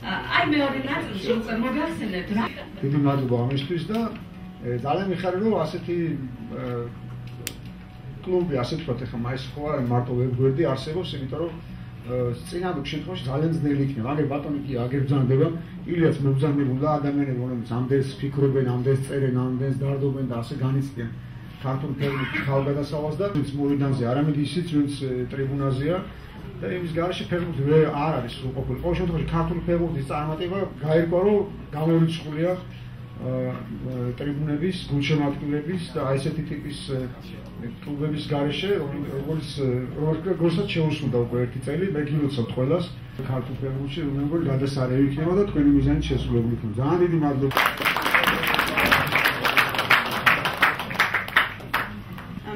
აი მეორე ნაწილში უკვე მოგახსენებთ რა. დიდი მადლობა ამისთვის და ძალიან მიხარია რომ ასეთი კლუბი ასე თქვათ ახლა მაის ხო არა მარტო ვებგვერდი არსებობს, იმიტომ რომ წინანდ შემთხვევაში ძალიან ძნელი იქნება. აგერ ბატონი კი აგერ ბრძანდება, ილიას მებრძანებულა ადამიანები, რომლებიც ამდენს ფიქრობენ, ამდენს წერენ, ამდენს დარდობენ და ასე განიცდიან ქართულ ფეხბურთის ხალხგადასავალს და ვინც მოედანზე, არამედ ისიც, ვინც ტრიბუნაზეა და იმის გარეშე ფეხბურთი არ არის უყოფილი. ყოველ შემთხვევაში ქართული ფეხბურთის წარმატება გაირკვა, რომ გამორიცხულია ტრიბუნების, გულშემატკივრების და ესეთი ტიპის კლუბების გარეშე, რომელსაც შეუსრულდა უკვე ერთი წელი, მე გილოცავთ ყველას ქართულ ფეხბურთში, როგორ გადასარევი იქნება და თქვენი მიზანით შესრულებული იქნება. ძალიან დიდი მადლობა.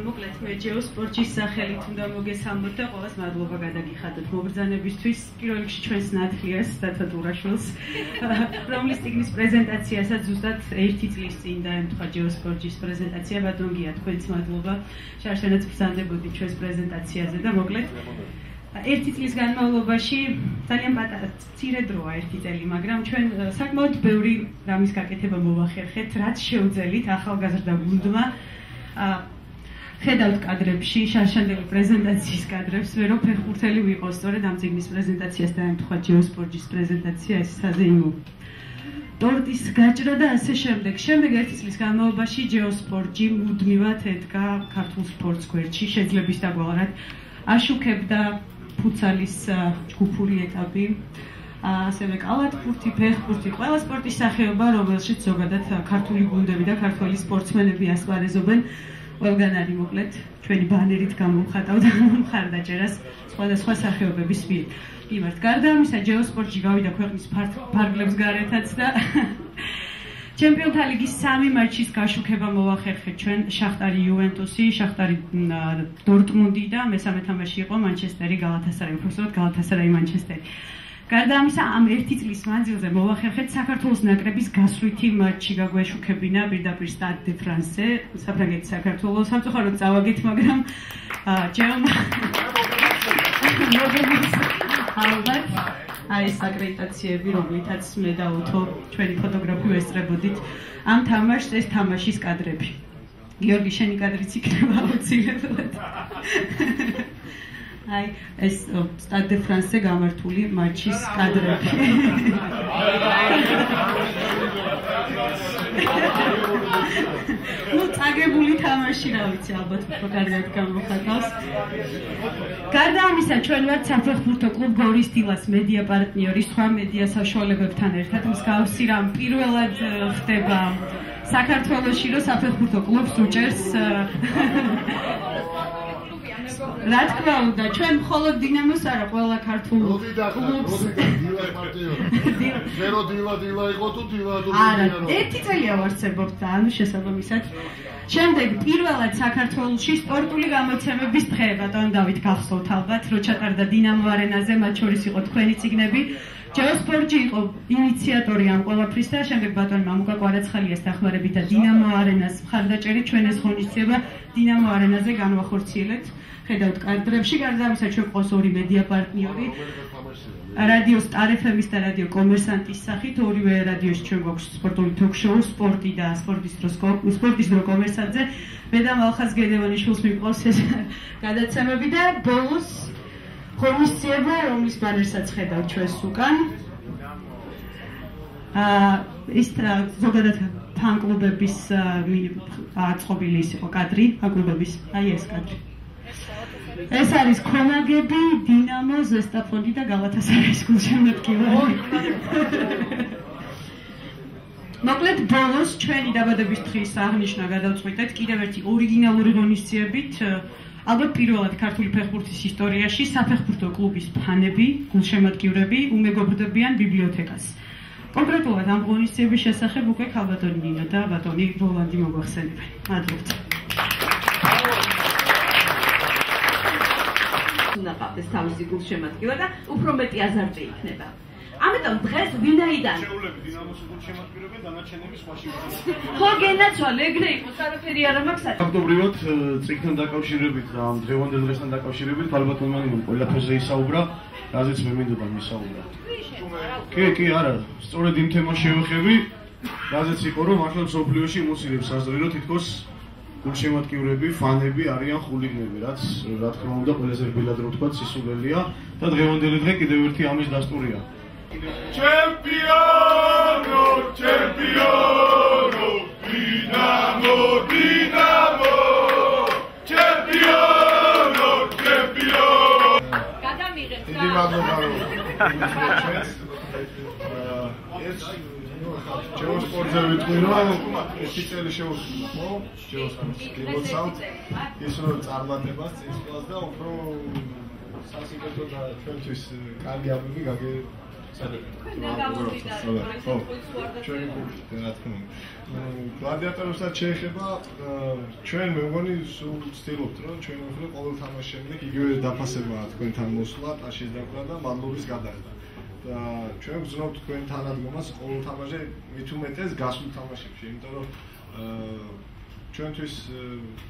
მოკლედ მე ჯეოსპორტის სახელით უნდა მოგესალმოთ და ყველას მადლობა გადაგიხადოთ მობრძანებისთვის, პირველ რიგში ჩვენს ნათლიას დათო ტურაშვილს, რომლის წიგნის პრეზენტაციასაც ზუსტად 1 წლის წინ დაემთხვა ჯეოსპორტის პრეზენტაცია. ბატონ გია, თქვენც მადლობა, შარშანაც ბრძანდებოდით ჩვენს პრეზენტაციაზე და მოკლედ 1 წლის განმავლობაში ძალიან პატარა მცირე დროა 1 წელი, მაგრამ ჩვენ საკმაოდ ბევრი რამის გაკეთება მოვახერხეთ, რაც შეუძელით ახალგაზრდა გუნდმა ხედავთ კადრებში, შარშანდელი პრეზენტაციის კადრებს, რომ ფეხბურთელი ვიყოს, სწორედ ამ წიგნის პრეზენტაციას დაემთხვა ჯეოსპორტის პრეზენტაცია, ეს საზეიმო ტორტის გაჭრა და ასე შემდეგ. შემდეგ 1 წლის განმავლობაში ჯეოსპორტი მუდმივად ედგა ქართულ სპორტს გვერდში, შეძლების დაგვალარად აშუქებდა ფუტსალის ჯგუფური ეტაპი, ასევე კალათბურთი, ფეხბურთი, ყველა სპორტის სახეობა, რომელშიც ზოგადად ქართული გუნდები და ქართველი სპორტსმენები ასპარეზობენ. ყველგან არის მოკლედ ჩვენი ბანერით გამოვხატავთ მხარდაჭერას სხვადასხვა სახეობების მიერ. იმათ, გარდა ამისა, ჯეოსპორტში გავიდა ქვეყნის ფარგლებს გარეთაც და ჩემპიონთა ლიგის 3 მატჩის გაშუქება მოვახერხეთ ჩვენ შახტარი იუვენტუსი, შახტარი დორტმუნდი და მესამე თამაში იყო მანჩესტერი გალათასარაი, უბრალოდ გალათასარაი მანჩესტერი. გარდა ამისა, ამ 1 წლის მანძილზე მოვახერხეთ საქართველოს ნაკრების გასვლითი მატჩი გაგვეშუქებინა პირდაპირ სტად დე ფრანსზე, საფრანგეთის საქართველოს. სამწუხაროდ წავაგეთ, მაგრამ ჯერომ ალბათ აი ეს აკრედიტაციები, რომლითაც მე და უთო ჩვენი ფოტოგრაფი ვესწრებოდით ამ თამაშს, ეს თამაშის კადრები. გიორგი, შენი კადრიც იქნება აუცილებლად. აი ეს სტად დე ფრანსზე გამართული მატჩის კადრები. ნუ წაგებული თამაში რა ვიცი, ალბათ უფრო კარგად გამოხატავს. გარდა ამისა, ჩვენ ვართ საფეხბურთო კლუბ გორის დილას მედია პარტნიორი, სხვა მედია საშუალებებთან ერთად მსგავსი რამ პირველად ხდება საქართველოში, რომ საფეხბურთო კლუბს უჭერს რა თქმა უნდა, ჩვენ მხოლოდ დინამოს არა, ყველა ქართულ კლუბს. ზერო დილა იყო თუ დილა თუ არა, 1 წელია ვარცებობთ და ანუ შესაბამისად. შემდეგ პირველად საქართველოში სპორტული გამოცემების დღე, ბატონ დავით გახსოვთ ალბათ, რო ჩატარდა დინამო არენაზე, მათ შორის იყო თქვენი წიგნები. ჯეოსპორტი იყო ინიციატორი ამ ყველაფრის და შემდეგ ბატონ მამუკა კვარაცხელიას დახმარებით და დინამო არენას მხარდაჭერით ჩვენ ეს ღონისძიება დინამო არენაზე განვახორციელებთ. ხედავთ კადრებში, გარდა ამისა ჩვენ ყავს 2 მედია პარტნიორი, რადიო სტარ FM-ის და რადიო კომერსანტის სახით, ორივე რადიოში ჩვენ გვაქვს სპორტული თოქ-შოუ, სპორტი და სპორტის დრო კომერსანტზე. მე და მალხაზ გედევანიშვილს მიყვავს ეს გადაცემები და ბოლოს ღონისძიება, რომლის ბანერსაც ხედავთ ჩვენს უკან. ის ზოგადად ფან-კლუბების აწყობილი ის იყო კადრი, ფან-კლუბების, აი ეს კადრი. ეს არის ქონაგები, დინამო, ზესტაფონი და გალათასარაის გულშემატკივარი. მოკლედ ბოლოს ჩვენი დაბადების დღის აღნიშვნა გადავწყვიტეთ კიდევ ერთი ორიგინალური ღონისძიებით. ალბათ პირველად ქართული ფეხბურთის ისტორიაში საფეხბურთო კლუბის ფანები, გულშემატკივრები უმეგობრდებიან ბიბლიოთეკას. კონკრეტულად ამ ღონისძიების შესახებ უკვე ქალბატონი ნინა და ბატონი როლანდი მოგვახსენებენ. მადლობთ. უნდა ყავდეს თავისი გულშემატკივარი და უფრო მეტი აზარტი იქნება. ამიტომ დღეს ვინაიდან შეულები დინამოს გულშემატკივრებენ დანარჩენები სხვაში. ხო გენაცვალე, ეგრე იყოს, არაფერი არ მაქვს. ფაქტობრივად წიგნთან დაკავშირებით და ამ დღევანდელ დღესთან დაკავშირებით ალბათ მანიმ ყველაფერზე ისაუბრა, რაზეც მე მინდოდა მისაუბრა. კი, არა, სწორედ იმ თემას შევეხები, რაზეც იყო რომ მართლა მსოფლიოში მოცილებს საზრე რომ თითქოს გულშემატკივრები, ფანები არიან ხულიგნები, რაც რა თქმა უნდა ყველაზე რბილად რო თქვა სისულელია და დღევანდელი დღე კიდევ ერთი ამის დასტურია. Čempiono, čempiono, Dinamo, Dinamo, čempiono, čempiono. გადამიღეთ დიდი მადლობა რომ ჯეოსპორტზე ვიტყვი რომ ერთი წელი შეუსრულა ხო? ჯეოსპორტს გილოცავთ ის რომ წარმატებას წინსვლას და უფრო სასიკეთო და ჩვენთვის კარგი ამბები გლადიატორებსაც შეეხება ჩვენ მე მგონი სულ ვცდილობთ რომ ჩვენ მოხდა ყოველ თამაშის შემდეგ იგივე დაფასებაა თქვენთან მოსვლა, ტაშის დაკვრა და მადლობის გადაღება. და ჩვენ ვგზნობთ თქვენ თანადგომას ყოველ თამაშზე მით უმეტეს გასულ თამაშებში, იმიტომ რომ ჩვენთვის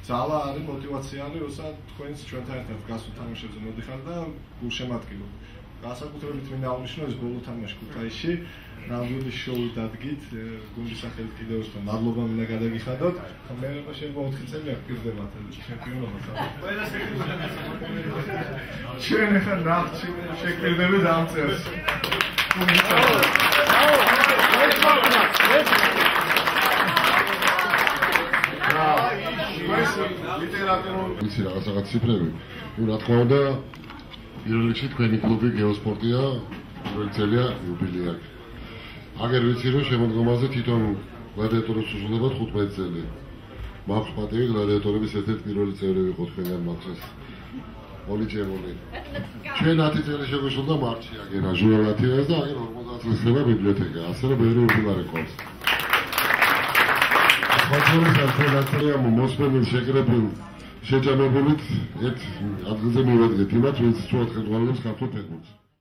ძალა არის, мотиваცია არის, როცა თქვენს ჩვენთან ერთად გასულ თამაშებზე მოდიხარ და გულშემატკივრობთ. განსაკუთრებით მინდა აღნიშნო ეს ბოლო თამაში ქუთაისში, ნამდვილი შოუ დადგით, გუნდის სახელით კიდევ ერთხელ მადლობა მინდა გადაგიხადოთ. მე რა შეიძლება 4 წელი აქტივდება ჩემპიონობას. ჩვენ ახლა ნახჩი შეგვიძლია ამ წელს. ვიცი რაღაცა ციფრები. რა თქმა უნდა პირველ რიგში თქვენი კლუბი გეოსპორტია პირველ წელია იუბილეი აქვს. აგერ ვიცი რომ შემოდგომაზე თვითონ გლადიატორებს უსრულებათ 15 წელი. მაქვს პატივი გლადიატორების ერთ-ერთი პირველი წევრი ვიყო თქვენგან მაქვს პოლიჩემონი. ჩვენ 10 წელი შეგვეშალდა მარტში აგერა ჟურნალათიას და აგერ 50 წლის ხდება ბიბლიოთეკა. ასე რომ ბევრი უპილარი ყავს. ხოჭოლის არქივაცია მოსმენილ შეკრებილ შეჯამებულით ერთ ადგილზე მივედგეთ იმათ, ვინც სწორად ხელმძღვანელობს ქართულ ფეხბურთს.